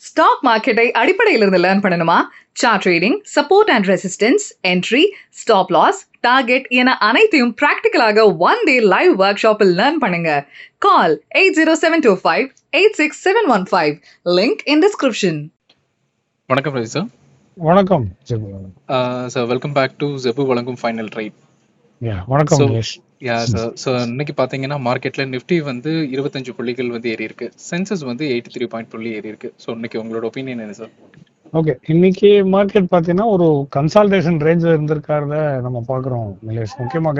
Stock மார்க்கெட்டை அடிப்படையிலிருந்து learn பண்ணணுமா? Chart trading, support and resistance, entry, stop loss, target என அனைத்தையும் பிராக்டிக்கலாக ஒன் டே லைவ் ஒர்க் ஷாப்பில் லேர்ன் பண்ணுங்க. கால் 8072586715. Link in description. வணக்கம் ரவி சார். வணக்கம் சார், வெல்கம் பேக் டு ஜெபு வழங்கும் ஃபைனல் ட்ரேட். வணக்கம். ஸோ இன்னைக்கு பார்த்தீங்கன்னா மார்க்கெட்ல நிஃப்டி வந்து 25 புள்ளிகள் வந்து ஏறி இருக்கு, சென்சஸ் வந்து 83 பாயிண்ட் புள்ளி ஏறி இருக்கு. ஸோ இன்னைக்கு உங்களோட ஒப்பீனியன் என்ன சார்? ஓகே, இன்னைக்கு மார்க்கெட் பார்த்தீங்கன்னா ஒரு கன்சால்டேஷன் ரேஞ்சில் இருந்திருக்காருல நம்ம பார்க்குறோம் நிலேஷ். முக்கியமாக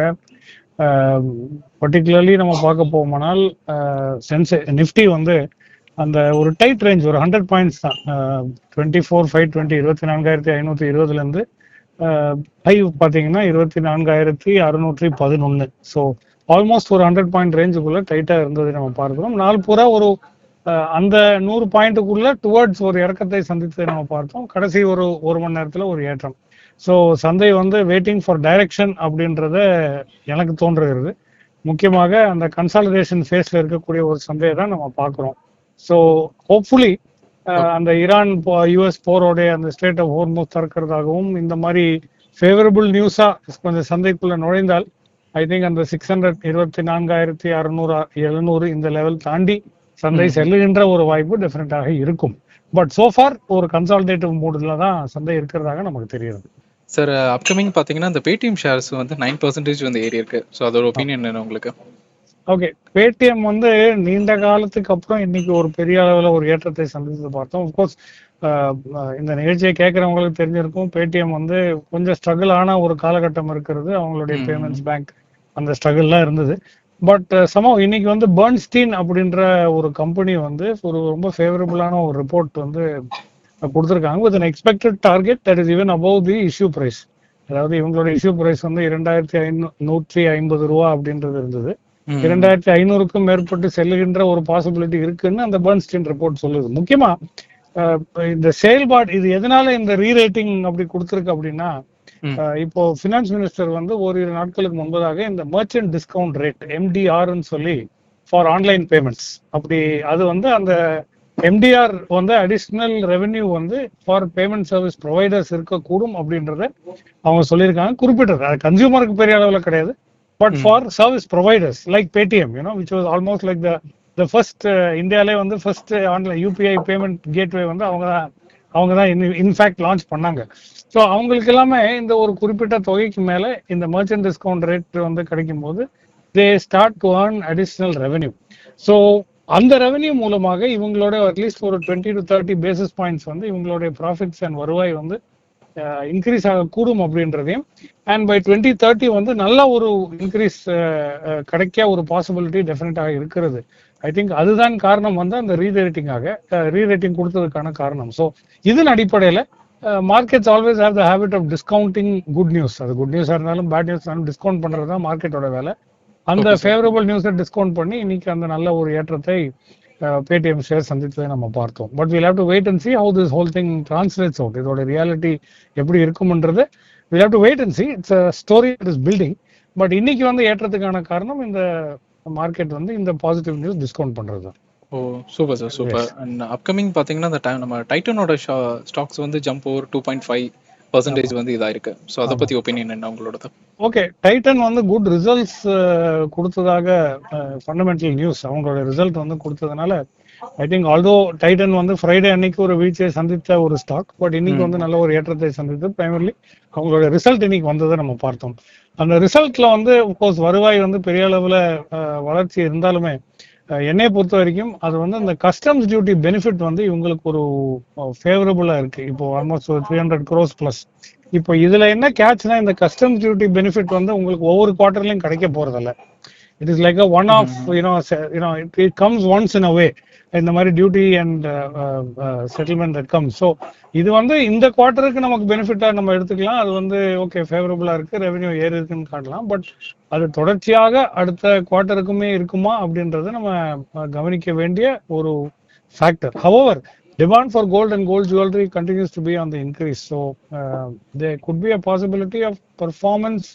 பர்டிகுலர்லி நம்ம பார்க்க போகுமானால் நிஃப்டி வந்து அந்த ஒரு டைட் ரேஞ்ச், ஒரு 100 பாயிண்ட்ஸ் தான், 24,520 24,520 ஹை பார்த்தீங்கன்னா 24,611. ஸோ ஆல்மோஸ்ட் ஒரு 100 பாயிண்ட் ரேஞ்சுக்குள்ள டைட்டாக இருந்தது நம்ம பார்க்கிறோம். நாள் பூரா ஒரு அந்த 100 பாயிண்ட்டுக்குள்ள டுவர்ட்ஸ் ஒரு இறக்கத்தை சந்தித்ததை நம்ம பார்த்தோம். கடைசி ஒரு மணி நேரத்தில் ஒரு ஏற்றம். ஸோ சந்தை வந்து வெயிட்டிங் ஃபார் டைரக்ஷன் அப்படின்றத எனக்கு தோன்றுகிறது. முக்கியமாக அந்த கன்சாலிடேஷன் ஃபேஸில் இருக்கக்கூடிய ஒரு சந்தையை தான் நம்ம பார்க்குறோம். ஸோ ஹோப்ஃபுல்லி அந்த ஈரான் யூஎஸ் போரோடைய அந்த ஸ்டேட் ஆஃப் ஹோர்முஸ் திறக்கிறதாகவும் இந்த மாதிரி ஃபேவரபிள் நியூஸா கொஞ்சம் சந்தைக்குள்ள நுழைந்தால் ஐ திங்க் அந்த 624,600 இந்த லெவல் தாண்டி சந்தை செல்லுகின்ற ஒரு வாய்ப்பு டெஃபினட்டாக இருக்கும். பட் சோஃபார் ஒரு கன்சாலிடேட்டிவ் மூடுல தான் சந்தை இருக்கிறதாக நமக்கு தெரியுது. சார், அப்கமிங் பார்த்தீங்கன்னா இந்த பேடிஎம் ஷேர்ஸ் வந்து 9% வந்து ஏறி இருக்கு. ஸோ அதோட ஒப்பீனியன் என்ன உங்களுக்கு? ஓகே, பேடிஎம் வந்து நீண்ட காலத்துக்கு அப்புறம் இன்னைக்கு ஒரு பெரிய அளவில் ஒரு ஏற்றத்தை சந்தித்து பார்த்தோம். அஃப்கோர்ஸ் இந்த நிகழ்ச்சியை கேட்குறவங்களுக்கு தெரிஞ்சிருக்கும், பேடிஎம் வந்து கொஞ்சம் ஸ்ட்ரகிள் ஆன ஒரு காலகட்டம் இருக்கிறது. அவங்களுடைய பேமெண்ட்ஸ் பேங்க் அந்த ஸ்ட்ரகிள்லாம் இருந்தது. பட் சமம் இன்னைக்கு வந்து பர்ன்ஸ்டீன் அப்படின்ற ஒரு கம்பெனி வந்து ஒரு ரொம்ப ஃபேவரபுளான ஒரு ரிப்போர்ட் வந்து கொடுத்துருக்காங்க with an expected target that is even above the issue price. அதாவது இவங்களோட இஷ்யூ பிரைஸ் வந்து 2,150 ரூபா அப்படின்றது இருந்தது. 2,500க்கும் மேற்பட்டு செல்லுகின்ற ஒரு பாசிபிலிட்டி இருக்குன்னு அந்த பர்ன்ஸ்டீன் ரிப்போர்ட் சொல்லுது. முக்கியமா இந்த செயல்பாடு இது எதனால இந்த ரீரேட்டிங் அப்படி கொடுத்துருக்கு அப்படின்னா, இப்போ பினான்ஸ் மினிஸ்டர் வந்து ஓரிரு நாட்களுக்கு முன்பதாக இந்த மர்ச்சன்ட் டிஸ்கவுண்ட் ரேட் MDRன்னு சொல்லி ஃபார் ஆன்லைன் பேமெண்ட்ஸ், அப்படி அது வந்து அந்த MDR வந்து அடிஷ்னல் ரெவென்யூ வந்து ஃபார் பேமெண்ட் சர்வீஸ் ப்ரொவைடர்ஸ் இருக்கக்கூடும் அப்படின்றத அவங்க சொல்லியிருக்காங்க. குறிப்பிட்டது அது கன்சியூமருக்கு பெரிய அளவில் கிடையாது, but for service providers like Paytm, which was almost like the first இந்தியாவிலே வந்து first online UPI payment gateway வந்து அவங்க தான் இன்ஃபேக்ட் லான்ச் பண்ணாங்க. ஸோ அவங்களுக்கு எல்லாமே இந்த ஒரு குறிப்பிட்ட தொகைக்கு மேலே இந்த மர்ச்சன்ட் டிஸ்கவுண்ட் ரேட் வந்து கிடைக்கும் போது they start to earn additional revenue. So அந்த ரெவென்யூ மூலமாக இவங்களோட அட்லீஸ்ட் ஒரு 20 to 30 பேசிஸ் பாயிண்ட்ஸ் வந்து இவங்களுடைய ப்ராஃபிட்ஸ் அண்ட் வருவாய் வந்து இன்க்ரீஸ் ஆகக்கூடும் அப்படின்றதையும், அண்ட் பை 2030 வந்து நல்ல ஒரு இன்க்ரீஸ் கிடைக்க ஒரு பாசிபிலிட்டி டெஃபினட்டாக இருக்கிறது. ஐ திங்க் அதுதான் காரணம் வந்து அந்த ரீரேட்டிங் கொடுத்ததுக்கான காரணம். ஸோ இதன் அடிப்படையில் markets always have the habit of discounting good news. அது குட் நியூஸாக இருந்தாலும் பேட் நியூஸ் இருந்தாலும் டிஸ்கவுண்ட் பண்ணுறது தான் மார்க்கெட்டோட வேலை. அந்த ஃபேவரபிள் நியூஸை டிஸ்கவுண்ட் பண்ணி இன்னைக்கு அந்த நல்ல ஒரு ஏற்றத்தை பேடிஎம் ஷேர் சந்தித்ததை நம்ம பார்த்தோம். But we'll have to wait and see how this whole thing translates out. இதோட ரியாலிட்டி எப்படி இருக்கும்ன்றது we'll have to wait and see. It's a story that is building. But இன்னைக்கு வந்து ஏற்றத்துக்கான காரணம் இந்த மார்க்கெட் வந்து இந்த பாசிட்டிவ் நியூஸ் டிஸ்கவுண்ட் பண்றது தான். Oh super sir, super. And upcoming பார்த்தீங்கன்னா இந்த டைம் நம்ம டைட்டனோட ஸ்டாக்ஸ் வந்து ஜம்ப் ஓவர் 2.5% வந்து இதா இருக்கு. ஸோ அதை பத்தி ஒப்பீனியன் என்ன உங்களோட? ஓகே, டைட்டன் வந்து குட் ரிசல்ட்ஸ் கொடுத்ததாக ஃபண்டமெண்டல் நியூஸ், அவங்களோட ரிசல்ட் வந்து கொடுத்ததுனால ஐ திங்க் ஆல்தோ டைட்டன் வந்து ஃப்ரைடே அன்னைக்கு ஒரு வீழ்ச்சியை சந்தித்த ஒரு ஸ்டாக், பட் இன்னைக்கு வந்து நல்ல ஒரு ஏற்றத்தை சந்தித்து பிரைமர்லி அவங்களோட ரிசல்ட் இன்னைக்கு வந்ததை நம்ம பார்த்தோம். அந்த ரிசல்ட்ல வந்து அப்கோர்ஸ் வருவாய் வந்து பெரிய அளவில் வளர்ச்சி இருந்தாலுமே என்னை பொறுத்த வரைக்கும் அது வந்து அந்த கஸ்டம்ஸ் டியூட்டி பெனிஃபிட் வந்து இவங்களுக்கு ஒரு ஃபேவரபுளா இருக்கு. இப்போ ஆல்மோஸ்ட் ஒரு 300 crores பிளஸ். இப்போ இதுல என்ன கேட்ச்னா, இந்த கஸ்டம்ஸ் டியூட்டி பெனிஃபிட் வந்து உங்களுக்கு ஒவ்வொரு குவார்டர்லயும் கிடைக்க போறதில்ல. It is like one of it comes once in a way, இந்த மாதிரி duty and settlement that comes. So இது வந்து இந்த குவார்ட்டருக்கு நமக்கு பெனிஃபிட்டா நம்ம எடுத்துக்கலாம். அது வந்து ஓகே ஃபேவரபுளா இருக்கு, ரெவென்யூ ஏறி இருக்குன்னு காட்டலாம். பட் அது தொடர்ச்சியாக அடுத்த குவார்ட்டருக்குமே இருக்குமா அப்படின்றத நம்ம கவனிக்க வேண்டிய ஒரு factor. However demand for gold and gold jewelry continues to be on the increase. So there could be a possibility of performance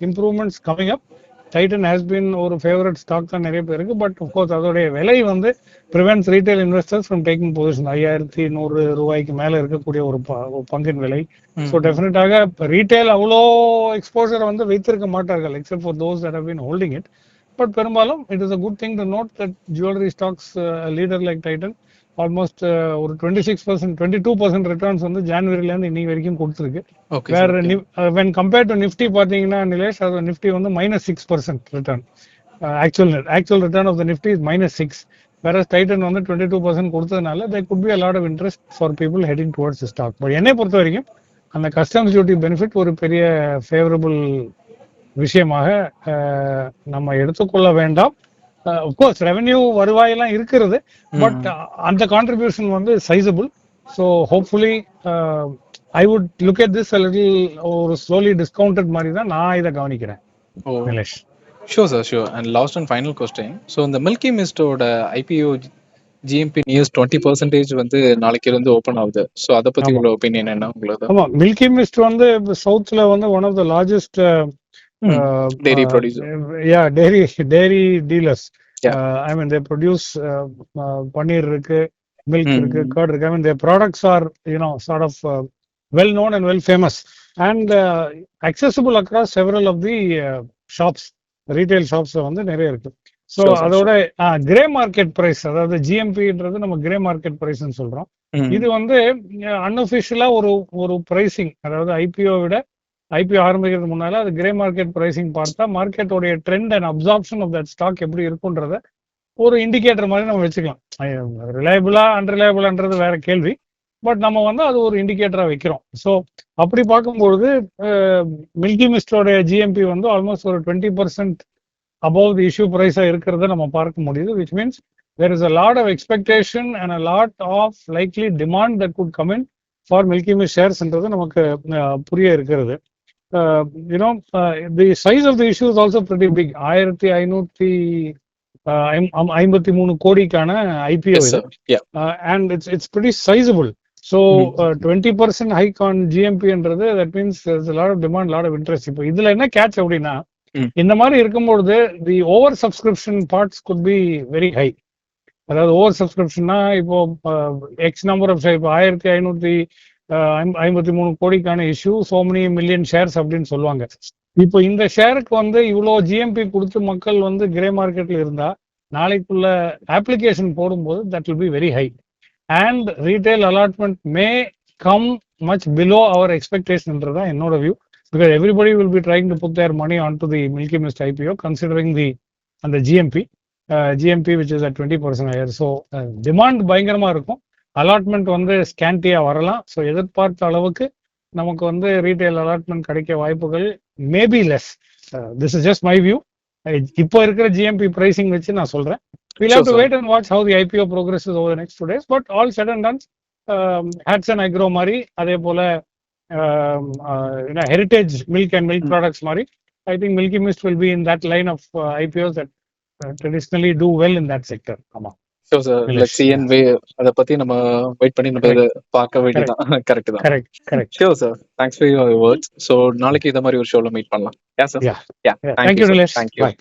improvements coming up. Titan has been ஒரு ஃபேவரட் ஸ்டாக் தான் நிறைய பேருக்கு. பட் அஃப்கோர்ஸ் அதோடைய விலை வந்து prevents retail investors from taking position. 5100 ரூபாய்க்கு மேல இருக்கக்கூடிய ஒரு பங்கின் விலை. ஸோ டெஃபினட்டாக ரீட்டைல் அவ்வளோ எக்ஸ்போசர் வந்து வைத்திருக்க மாட்டார்கள் except for those that have been holding it. But பெரும்பாலும் it is a good thing to note that jewellery stocks leader like Titan almost ஒரு 26% 22% ரிட்டர்ன்ஸ் வந்து ஜனவரிலேருந்து இன்னைக்கு வரைக்கும் கொடுத்துருக்கு. வேற வென் கம்பேர்ட் டு நிஃப்டி பார்த்தீங்கன்னா நிலேஷ், அது நிஃப்டி வந்து -6% return. Actual return of the Nifty is -6. வேற டைட்டன் வந்து 22% கொடுத்ததுனால there could be a lot of interest for people heading towards the stock. But என்னை பொறுத்த வரைக்கும் அந்த கஸ்டம்ஸ் டியூட்டி பெனிஃபிட் ஒரு பெரிய ஃபேவரபிள் விஷயமாக நம்ம எடுத்துக்கொள்ள வேண்டாம். அஃப்கோர்ஸ் ரெவென்யூ வருவாயெல்லாம் இருக்கிறது, பட் அந்த கான்ட்ரிபியூஷன் வந்து sizeable. So hopefully I would look at this ஒரு ஸ்லோலி டிஸ்கவுண்டட் மாதிரி தான் நான் இதை கவனிக்கிறேன். Nilesh. Sure sir, sure. And last and final question. So இந்த மில்கி மிஸ்டோட ஐபிஓ ஜிஎம்பி நியூஸ் 20% வந்து நாளைக்கு இருந்து ஓப்பன் ஆகுது. ஸோ அதை பத்தி உங்களோட ஒப்பீனியன் என்ன உங்களுக்கு? ஆமா, மில்கி மிஸ்ட் வந்து சவுத்ல வந்து one of the largest dairy producer. dairy dealers. I mean they produce paneer irukku, milk irukku, curd irukku. I mean their products are sort of well known and well famous and accessible across several of the shops, retail shops வந்து நிறைய இருக்கு. So அதோட grey market price, அதாவது ஜிஎம்பின்றது நம்ம grey market price சொல்றோம். இது வந்து அன்அஃபிஷியலா ஒரு பிரைசிங், அதாவது ஐபிஓ ஆரம்பிக்கிறதுக்கு முன்னால அது கிரே மார்க்கெட் பிரைசிங் பார்த்தா மார்க்கெட்டோடைய trend and absorption of that stock எப்படி இருக்குன்றத ஒரு இண்டிகேட்டர் மாதிரி நம்ம வச்சுக்கலாம். ரிலையபிளா அன்ரிலையபிளான்றது வேற கேள்வி, பட் நம்ம வந்து அது ஒரு இண்டிகேட்டரா வைக்கிறோம். ஸோ அப்படி பார்க்கும்பொழுது மில்கி மிஸ்டோடைய ஜிஎம்பி வந்து ஆல்மோஸ்ட் ஒரு 20% above the issue price இருக்கிறத நம்ம பார்க்க முடியுது. which means there is a lot of expectation and a lot of likely demand that could come in for Milky Mist sharesன்றது நமக்கு புரிய இருக்கிறது. The size of the issue is also pretty big. 1553 கோடிக்கான IPO இது. And it's pretty sizable. So 20% hike on GMP என்றது that means there's a lot of demand, lot of interest. இப்போ இதுல என்ன catch அப்படின்னா, இந்த மாதிரி இருக்கும்பொழுது the over subscription parts could be very high. அதாவது ஓவர் சப்ஸ்கிரிப்ஷன்னா இப்போ எக்ஸ் நம்பர் ஆஃப் இப்போ 1553 கோடிக்கான issue so many million shares அப்படின்னு சொல்லுவாங்க. இப்போ இந்த ஷேருக்கு வந்து இவ்வளோ ஜிஎம்பி கொடுத்து மக்கள் வந்து கிரே மார்க்கெட்ல இருந்தா நாளைக்குள்ள அப்ளிகேஷன் போடும்போது that will be very high and retail allotment may come much below our எக்ஸ்பெக்டேஷன்ன்றதான் என்னோட view. Because everybody will be trying to put their money onto the Milky Mist IPO, considering the GMP which is at 20% higher. So demand பயங்கரமா இருக்கும், allotment வந்து ஸ்கேண்டியா வரலாம். So எதிர்பார்த்த அளவுக்கு நமக்கு வந்து ரீட்டைல் அலாட்மெண்ட் கிடைக்க வாய்ப்புகள் maybe less. This is just my view. இப்போ இருக்கிற ஜிஎம்பி பிரைசிங் வச்சு நான் சொல்றேன். we'll have to wait and watch how the IPO progresses over the next 2 days. But all said and done, Hatsun Agro மாதிரி அதே போல heritage milk and milk products mari, I think Milky Mist will be in that line of IPOs that traditionally do well in that sector. Ama so sir, let's see and wait. Adha pathi nama wait panni நம்ம பார்க்க வேண்டியதா. Correct தான். correct sure sir, thanks for your words. So நாளைக்கு இந்த மாதிரி ஒரு ஷோல meet பண்ணலாம். yeah sir. yeah thank you Nilesh. Bye.